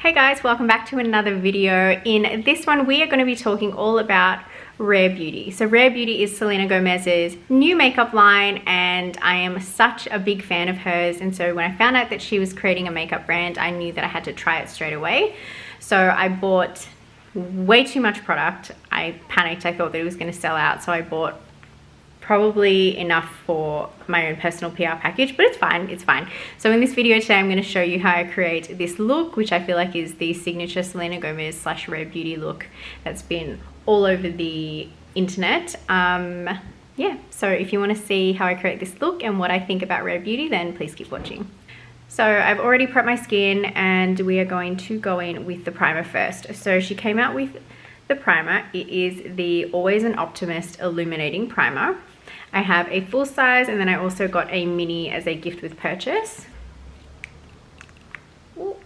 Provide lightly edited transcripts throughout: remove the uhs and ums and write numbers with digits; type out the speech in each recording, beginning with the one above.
Hey guys, welcome back to another video. In this one, we are going to be talking all about Rare Beauty. So Rare Beauty is Selena Gomez's new makeup line, and I am such a big fan of hers. And so when I found out that she was creating a makeup brand, I knew that I had to try it straight away. So I bought way too much product. I panicked. I thought that it was going to sell out. So I bought probably enough for my own personal PR package, but it's fine, it's fine. So in this video today, I'm going to show you how I create this look, which I feel like is the signature Selena Gomez / Rare Beauty look that's been all over the internet. Yeah, so if you want to see how I create this look and what I think about Rare Beauty, then please keep watching. So I've already prepped my skin and we are going to go in with the primer first. So she came out with the primer. It is the Always an Optimist Illuminating Primer. I have a full size and then I also got a mini as a gift with purchase. Ooh.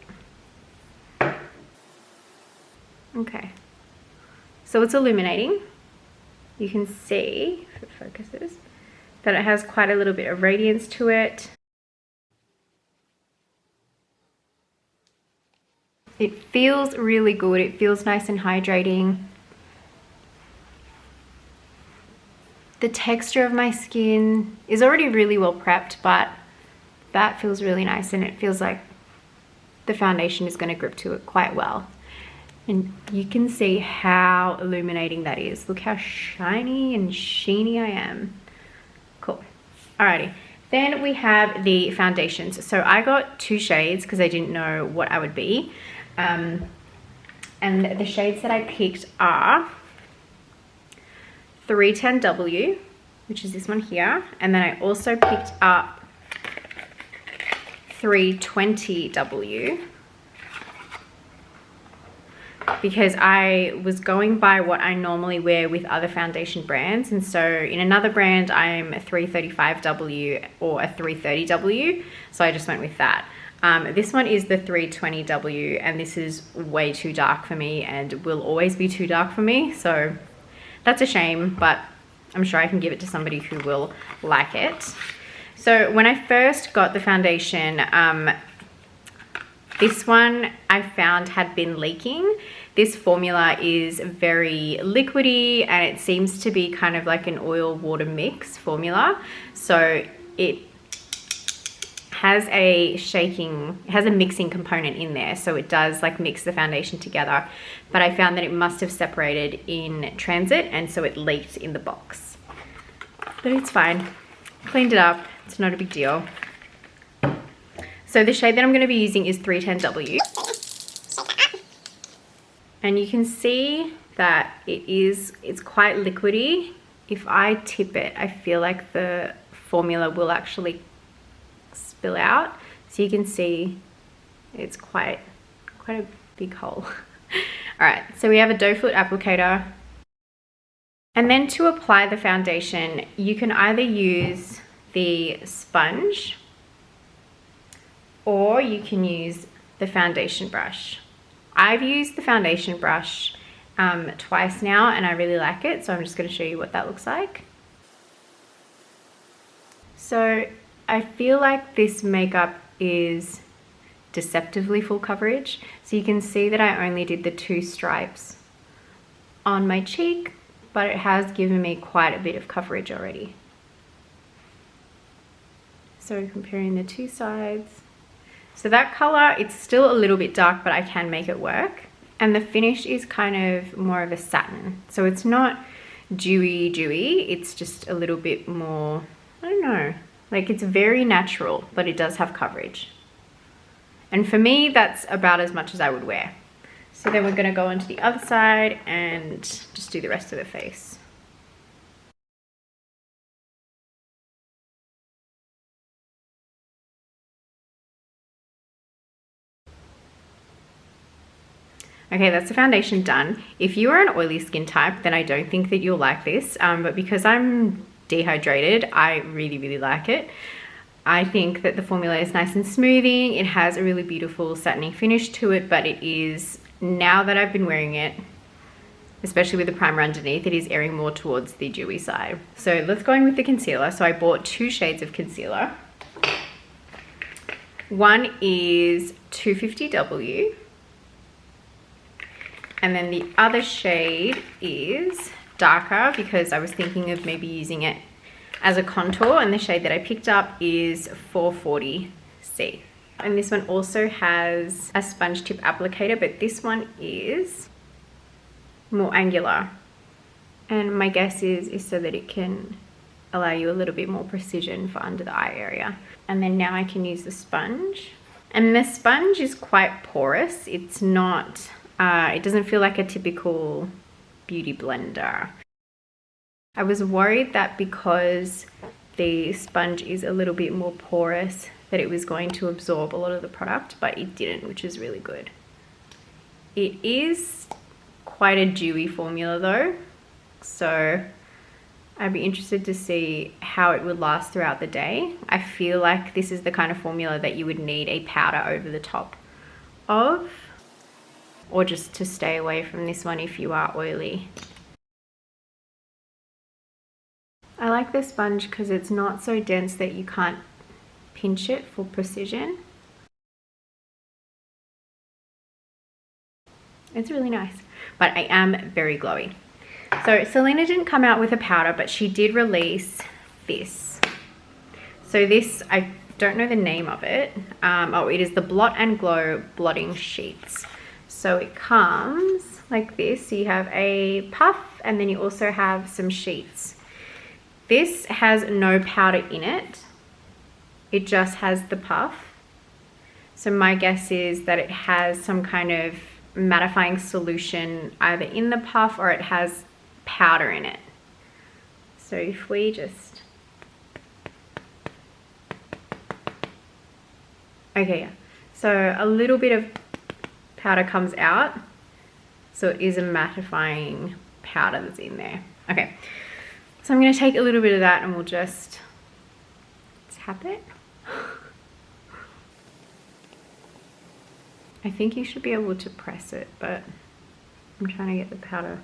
Okay, so it's illuminating. You can see, if it focuses, that it has quite a little bit of radiance to it. It feels really good. It feels nice and hydrating. The texture of my skin is already really well prepped, but that feels really nice, and it feels like the foundation is going to grip to it quite well. And you can see how illuminating that is. Look how shiny and sheeny I am. Cool. Alrighty. Then we have the foundations. So I got 2 shades because I didn't know what I would be. And the shades that I picked are 310W, which is this one here, and then I also picked up 320W because I was going by what I normally wear with other foundation brands, and so in another brand I'm a 335W or a 330W, so I just went with that. This one is the 320W, and this is way too dark for me and will always be too dark for me, so that's a shame, but I'm sure I can give it to somebody who will like it. So when I first got the foundation, this one I found had been leaking. This formula is very liquidy and it seems to be kind of like an oil water mix formula. So it has a mixing component in there, so it does like mix the foundation together, but I found that it must have separated in transit and so it leaked in the box, but it's fine. Cleaned it up, it's not a big deal. So the shade that I'm going to be using is 310W, and you can see that it's quite liquidy. If I tip it, I feel like the formula will actually spill out, so you can see it's quite a big hole. All right, so we have a doe foot applicator, and then to apply the foundation you can either use the sponge or you can use the foundation brush. I've used the foundation brush twice now and I really like it, so I'm just going to show you what that looks like. So I feel like this makeup is deceptively full coverage. So you can see that I only did the 2 stripes on my cheek, but it has given me quite a bit of coverage already. So comparing the 2 sides. So that color, it's still a little bit dark, but I can make it work. And the finish is kind of more of a satin. So it's not dewy, it's just a little bit more, I don't know. Like, it's very natural, but it does have coverage. And for me, that's about as much as I would wear. So then we're going to go onto the other side and just do the rest of the face. Okay, that's the foundation done. If you are an oily skin type, then I don't think that you'll like this. But because I'm dehydrated, I really like it. I think that the formula is nice and smoothing. It has a really beautiful satiny finish to it, but it is, now that I've been wearing it, especially with the primer underneath, it is airing more towards the dewy side. So let's go in with the concealer. So I bought 2 shades of concealer. One is 250W And then the other shade is darker because I was thinking of maybe using it as a contour, and the shade that I picked up is 440C. And this one also has a sponge tip applicator, but this one is more angular. And my guess is so that it can allow you a little bit more precision for under the eye area. And then now I can use the sponge. And the sponge is quite porous. It's not, it doesn't feel like a typical beauty blender. I was worried that because the sponge is a little bit more porous that it was going to absorb a lot of the product, but it didn't, which is really good. It is quite a dewy formula though, so I'd be interested to see how it would last throughout the day. I feel like this is the kind of formula that you would need a powder over the top of, or just to stay away from this one if you are oily. I like this sponge because it's not so dense that you can't pinch it for precision. It's really nice, but I am very glowy. So Selena didn't come out with a powder, but she did release this. So this, I don't know the name of it. Oh, it is the Blot and Glow Blotting Sheets. So it comes like this. So you have a puff and then you also have some sheets. This has no powder in it. It just has the puff. So my guess is that it has some kind of mattifying solution either in the puff or it has powder in it. So if we just, okay, yeah. So a little bit of powder comes out. So it is a mattifying powder that's in there. Okay, so I'm gonna take a little bit of that and we'll just tap it. I think you should be able to press it, but I'm trying to get the powder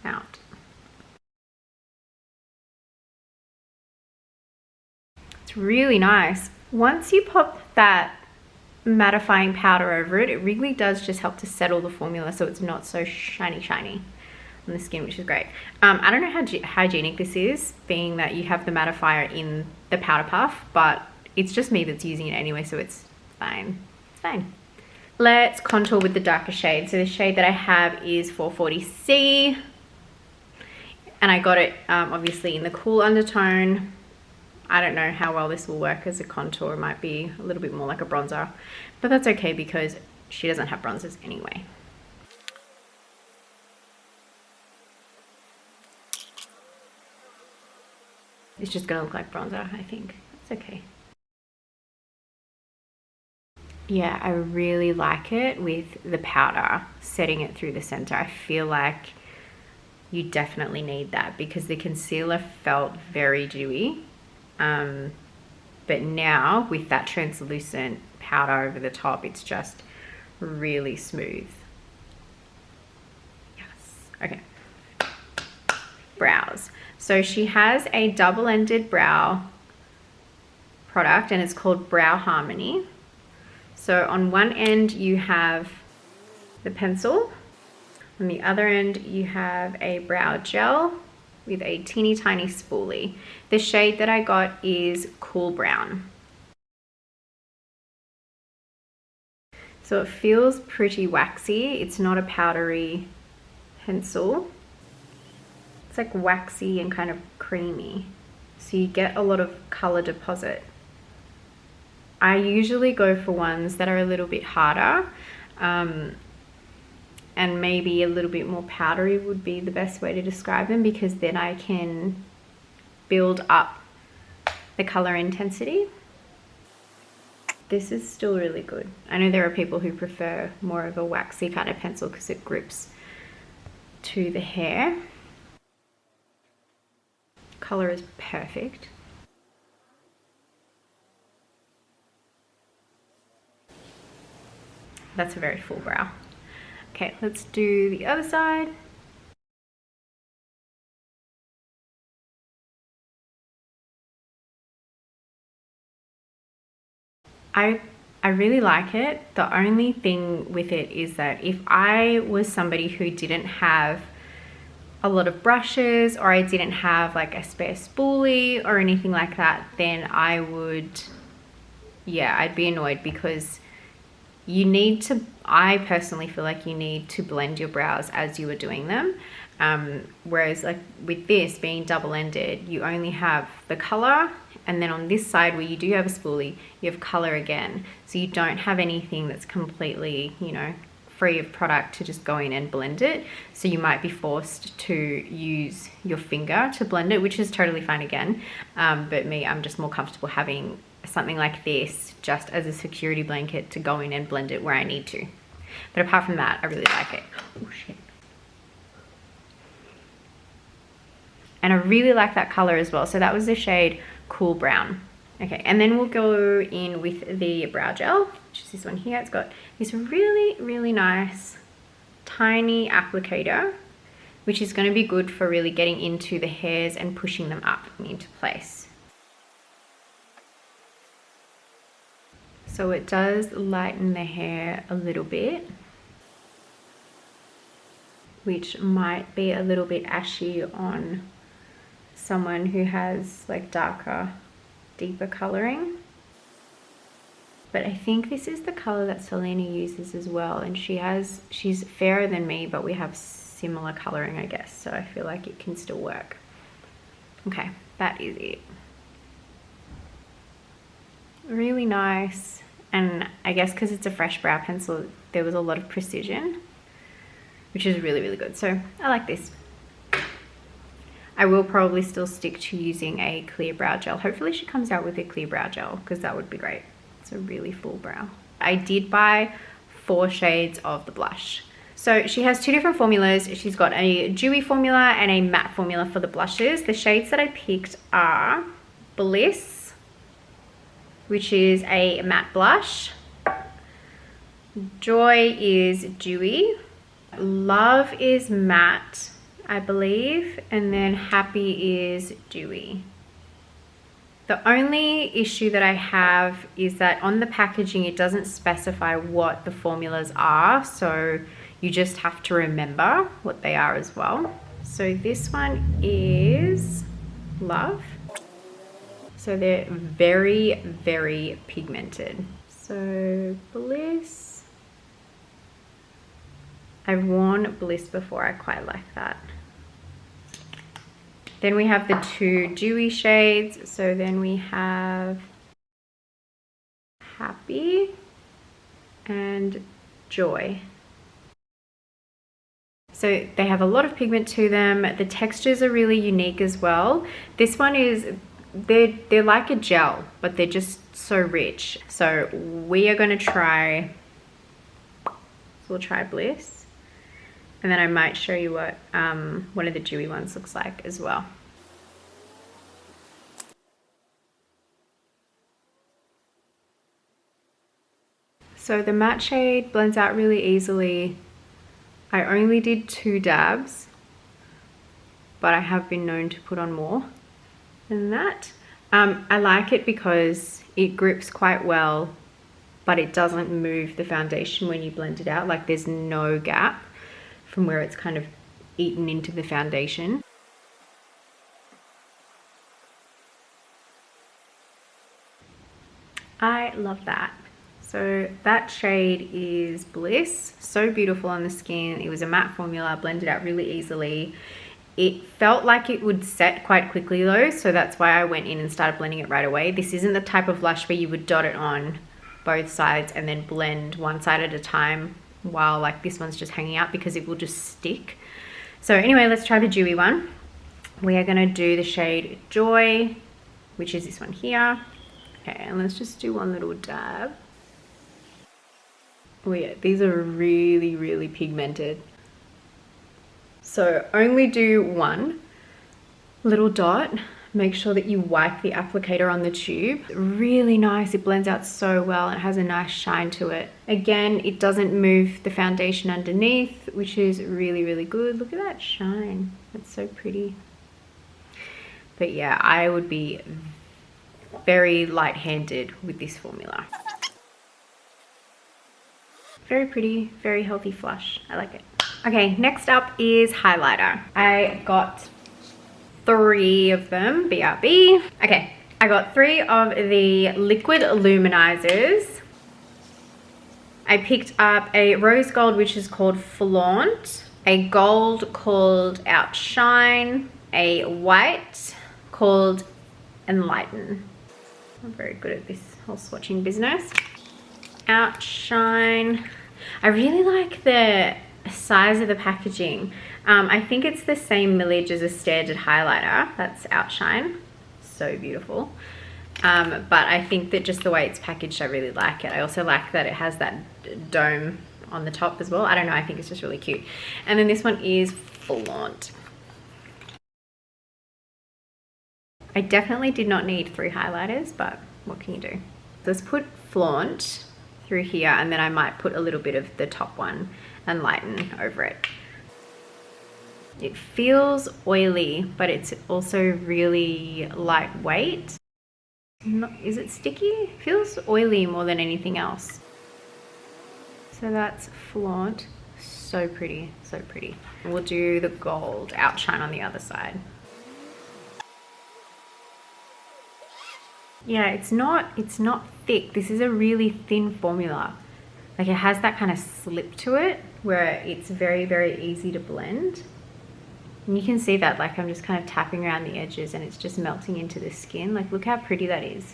out. It's really nice. Once you pop that mattifying powder over it, it really does just help to settle the formula so it's not so shiny on the skin, which is great. I don't know how hygienic this is, being that you have the mattifier in the powder puff, but it's just me that's using it anyway, so it's fine. It's fine. Let's contour with the darker shade. So the shade that I have is 440C. And I got it obviously in the cool undertone. I don't know how well this will work as a contour. It might be a little bit more like a bronzer, but that's okay because she doesn't have bronzers anyway. It's just gonna look like bronzer, I think. It's okay. Yeah, I really like it with the powder, setting it through the center. I feel like you definitely need that because the concealer felt very dewy. But now with that translucent powder over the top, it's just really smooth. Yes, okay. Brows. So she has a double-ended brow product and it's called Brow Harmony. So on one end you have the pencil, on the other end you have a brow gel with a teeny tiny spoolie. The shade that I got is Cool Brown. So it feels pretty waxy. It's not a powdery pencil. It's like waxy and kind of creamy. So you get a lot of color deposit. I usually go for ones that are a little bit harder and maybe a little bit more powdery would be the best way to describe them, because then I can build up the color intensity. This is still really good. I know there are people who prefer more of a waxy kind of pencil because it grips to the hair. Color is perfect. That's a very full brow. Okay, let's do the other side. I I really like it. The only thing with it is that if I was somebody who didn't have a lot of brushes, or I didn't have like a spare spoolie or anything like that, then I would, yeah, I'd be annoyed, because you need to, I personally feel like you need to blend your brows as you are doing them. Whereas like with this being double-ended, you only have the color, and then on this side where you do have a spoolie, you have color again. So you don't have anything that's completely, you know, free of product to just go in and blend it. So you might be forced to use your finger to blend it, which is totally fine again. But me, I'm just more comfortable having something like this just as a security blanket to go in and blend it where I need to. But apart from that, I really like it. Oh shit. And I really like that color as well. So that was the shade Cool Brown. Okay, and then we'll go in with the brow gel, which is this one here. It's got this really, really nice tiny applicator, which is going to be good for really getting into the hairs and pushing them up into place. So it does lighten the hair a little bit, which might be a little bit ashy on someone who has like darker, deeper coloring. But I think this is the color that Selena uses as well, and she's fairer than me, but we have similar coloring, I guess, so I feel like it can still work. Okay, that is it. Really nice, and I guess because it's a fresh brow pencil, there was a lot of precision, which is really, really good. So I like this. I will probably still stick to using a clear brow gel. Hopefully she comes out with a clear brow gel, because that would be great. It's a really full brow. I did buy 4 shades of the blush. So she has 2 different formulas. She's got a dewy formula and a matte formula for the blushes. The shades that I picked are Bliss, which is a matte blush. Joy is dewy. Love is matte, I believe, and then Happy is dewy. The only issue that I have is that on the packaging it doesn't specify what the formulas are, so you just have to remember what they are as well. So this one is Love. So they're very, very pigmented. So Bliss. I've worn Bliss before, I quite like that. Then we have the 2 dewy shades. So then we have Happy and Joy. So they have a lot of pigment to them. The textures are really unique as well. This one is, they're like a gel, but they're just so rich. So we are going to try, so we'll try Bliss. And then I might show you what one of the dewy ones looks like as well. So the matte shade blends out really easily. I only did 2 dabs, but I have been known to put on more than that. I like it because it grips quite well, but it doesn't move the foundation when you blend it out. Like there's no gap from where it's kind of eaten into the foundation. I love that. So that shade is Bliss. So beautiful on the skin. It was a matte formula, blended out really easily. It felt like it would set quite quickly though, so that's why I went in and started blending it right away. This isn't the type of blush where you would dot it on both sides and then blend one side at a time, while like this one's just hanging out, because it will just stick. So anyway, let's try the dewy one. We are going to do the shade Joy, which is this one here. Okay, and let's just do one little dab. Oh yeah, these are really, really pigmented. So only do one little dot. Make sure that you wipe the applicator on the tube. Really nice, it blends out so well and it has a nice shine to it. Again, it doesn't move the foundation underneath, which is really, really good. Look at that shine, that's so pretty. But yeah, I would be very light-handed with this formula. Very pretty, very healthy flush. I like it. Okay, next up is highlighter. I got 3 of them, BRB. Okay, I got 3 of the liquid luminizers. I picked up a rose gold, which is called Flaunt, a gold called Outshine, a white called Enlighten. I'm very good at this whole swatching business. Outshine. I really like the size of the packaging. I think it's the same millage as a standard highlighter. That's Outshine. So beautiful. But I think that just the way it's packaged, I really like it. I also like that it has that dome on the top as well. I don't know, I think it's just really cute. And then this one is Flaunt. I definitely did not need 3 highlighters, but what can you do? Let's put Flaunt through here, and then I might put a little bit of the top one and lighten over it. It feels oily, but it's also really lightweight. Is it sticky? It feels oily more than anything else. So that's Flaunt. So pretty, so pretty. We'll do the gold Outshine on the other side. Yeah, it's not thick. This is a really thin formula. Like, it has that kind of slip to it where it's very, very easy to blend. And you can see that, like, I'm just kind of tapping around the edges and it's just melting into the skin. Like, look how pretty that is.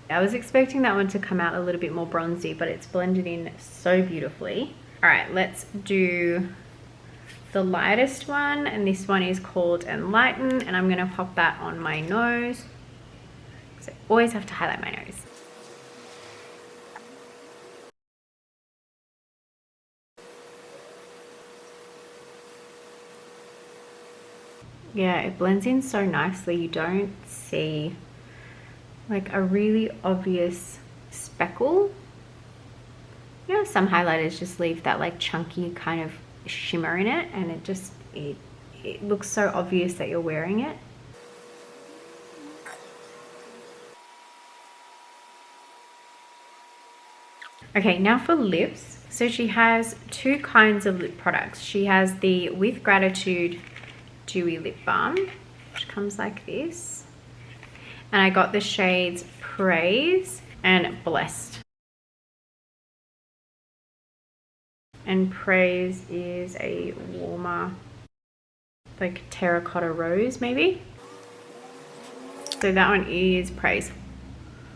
I was expecting that one to come out a little bit more bronzy, but it's blended in so beautifully. All right, let's do the lightest one. And this one is called Enlighten. And I'm gonna pop that on my nose, because I always have to highlight my nose. Yeah, it blends in so nicely. You don't see like a really obvious speckle. You know, some highlighters just leave that like chunky kind of shimmer in it, and it looks so obvious that you're wearing it. Okay, now for lips. So she has 2 kinds of lip products. She has the With Gratitude Dewy Lip Balm, which comes like this. And I got the shades Praise and Blessed. And Praise is a warmer, like terracotta rose maybe. So that one is Praise.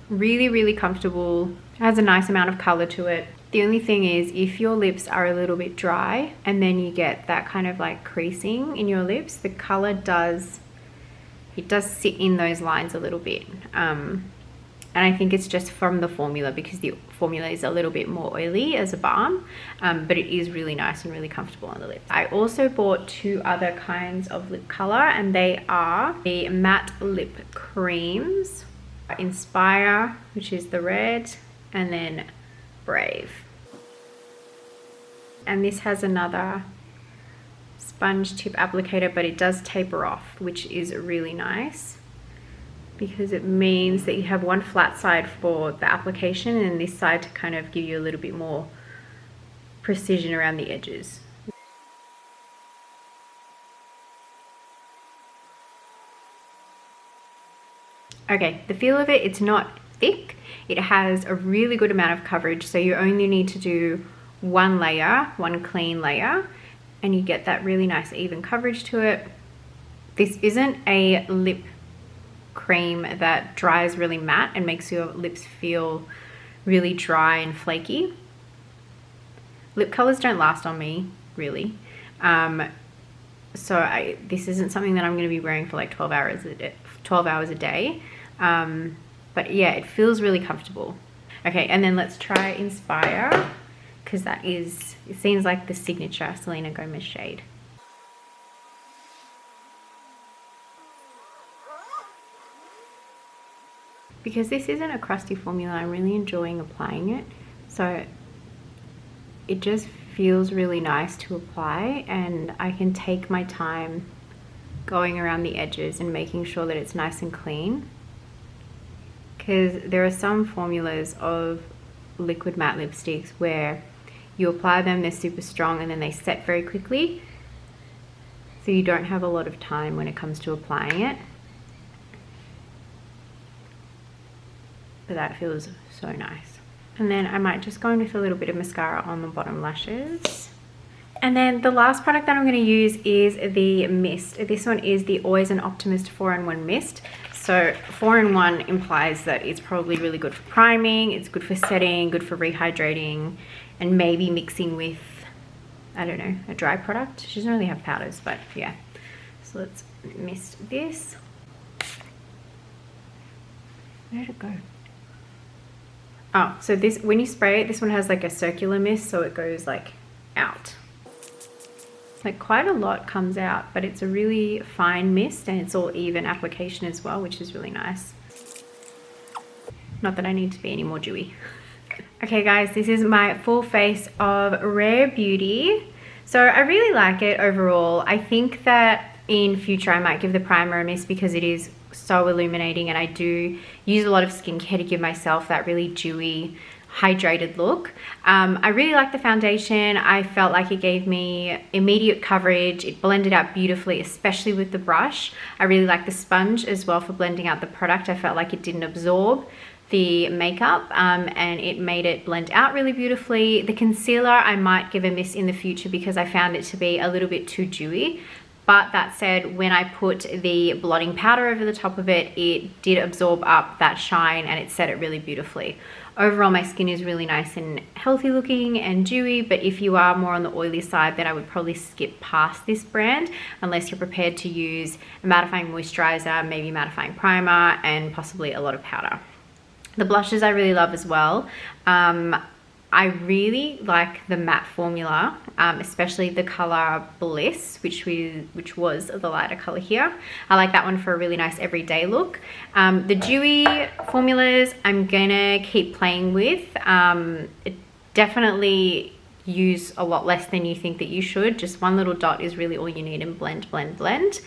Really, really comfortable. It has a nice amount of color to it. The only thing is, if your lips are a little bit dry and then you get that kind of like creasing in your lips, the color does sit in those lines a little bit. And I think it's just from the formula, because the formula is a little bit more oily as a balm, but it is really nice and really comfortable on the lips. I also bought 2 other kinds of lip color, and they are the matte lip creams, Inspire, which is the red, and then Brave. And this has another sponge tip applicator, but it does taper off, which is really nice, because it means that you have one flat side for the application and this side to kind of give you a little bit more precision around the edges. Okay, the feel of it, it's not thick. It has a really good amount of coverage, so you only need to do 1 layer, 1 clean layer, and you get that really nice even coverage to it. This isn't a lip cream that dries really matte and makes your lips feel really dry and flaky. Lip colors don't last on me, really. So this isn't something that I'm going to be wearing for like 12 hours a day. But yeah, it feels really comfortable. Okay, and then let's try Inspire, because it seems like the signature Selena Gomez shade. Because this isn't a crusty formula, I'm really enjoying applying it. So it just feels really nice to apply, and I can take my time going around the edges and making sure that it's nice and clean. Because there are some formulas of liquid matte lipsticks where you apply them, they're super strong, and then they set very quickly. So you don't have a lot of time when it comes to applying it. But that feels so nice. And then I might just go in with a little bit of mascara on the bottom lashes. And then the last product that I'm going to use is the mist. This one is the Always an Optimist 4-in-1 mist. So 4-in-1 implies that it's probably really good for priming, it's good for setting, good for rehydrating, and maybe mixing with, I don't know, a dry product. She doesn't really have powders, but yeah. So let's mist this. Where did it go? Oh, so this, when you spray it, this one has like a circular mist, so it goes like out. Like quite a lot comes out, but it's a really fine mist and it's all even application as well, which is really nice. Not that I need to be any more dewy. Okay guys, this is my full face of Rare Beauty. So I really like it overall. I think that in future I might give the primer a miss because it is so illuminating, and I do use a lot of skincare to give myself that really dewy, hydrated look. I really like the foundation. I felt like it gave me immediate coverage. It blended out beautifully, especially with the brush. I really like the sponge as well for blending out the product. I felt like it didn't absorb the makeup and it made it blend out really beautifully. The concealer I might give a miss in the future because I found it to be a little bit too dewy. But that said, when I put the blotting powder over the top of it, it did absorb up that shine and it set it really beautifully. Overall, my skin is really nice and healthy looking and dewy, but if you are more on the oily side, then I would probably skip past this brand unless you're prepared to use a mattifying moisturizer, maybe mattifying primer, and possibly a lot of powder. The blushes I really love as well. I really like the matte formula, especially the color Bliss, which was the lighter color here. I like that one for a really nice everyday look. The dewy formulas I'm gonna keep playing with. Definitely use a lot less than you think that you should. Just one little dot is really all you need, and blend, blend, blend.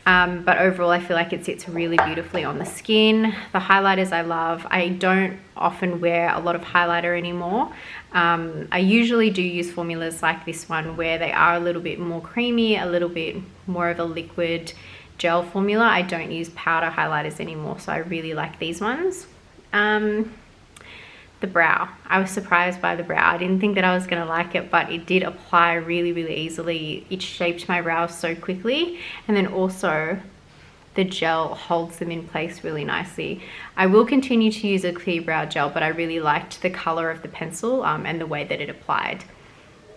But overall, I feel like it sits really beautifully on the skin. The highlighters I love. I don't often wear a lot of highlighter anymore. I usually do use formulas like this one where they are a little bit more creamy, a little bit more of a liquid gel formula. I don't use powder highlighters anymore, so I really like these ones. The brow. I was surprised by the brow. I didn't think that I was going to like it, but it did apply really, really easily. It shaped my brows so quickly, and then also the gel holds them in place really nicely. I will continue to use a clear brow gel, but I really liked the color of the pencil and the way that it applied.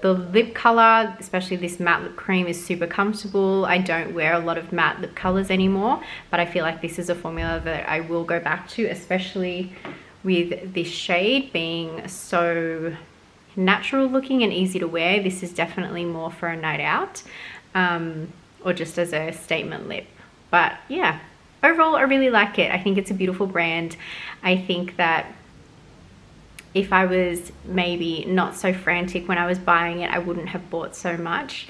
The lip color, especially this matte lip cream, is super comfortable. I don't wear a lot of matte lip colors anymore, but I feel like this is a formula that I will go back to, especially with this shade being so natural looking and easy to wear. This is definitely more for a night out or just as a statement lip. But yeah, overall I really like it. I think it's a beautiful brand. I think that if I was maybe not so frantic when I was buying it, I wouldn't have bought so much.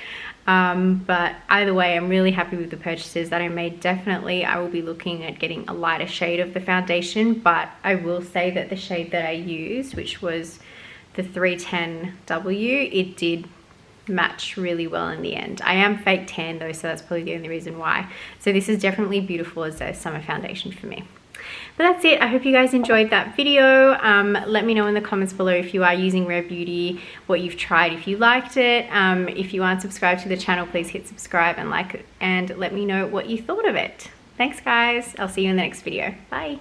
But either way, I'm really happy with the purchases that I made. Definitely, I will be looking at getting a lighter shade of the foundation, but I will say that the shade that I used, which was the 310W, it did match really well in the end. I am fake tan though, so that's probably the only reason why. So this is definitely beautiful as a summer foundation for me. But that's it. I hope you guys enjoyed that video. Let me know in the comments below if you are using Rare Beauty, what you've tried, if you liked it. If you aren't subscribed to the channel, please hit subscribe and like it, and let me know what you thought of it. Thanks guys. I'll see you in the next video. Bye.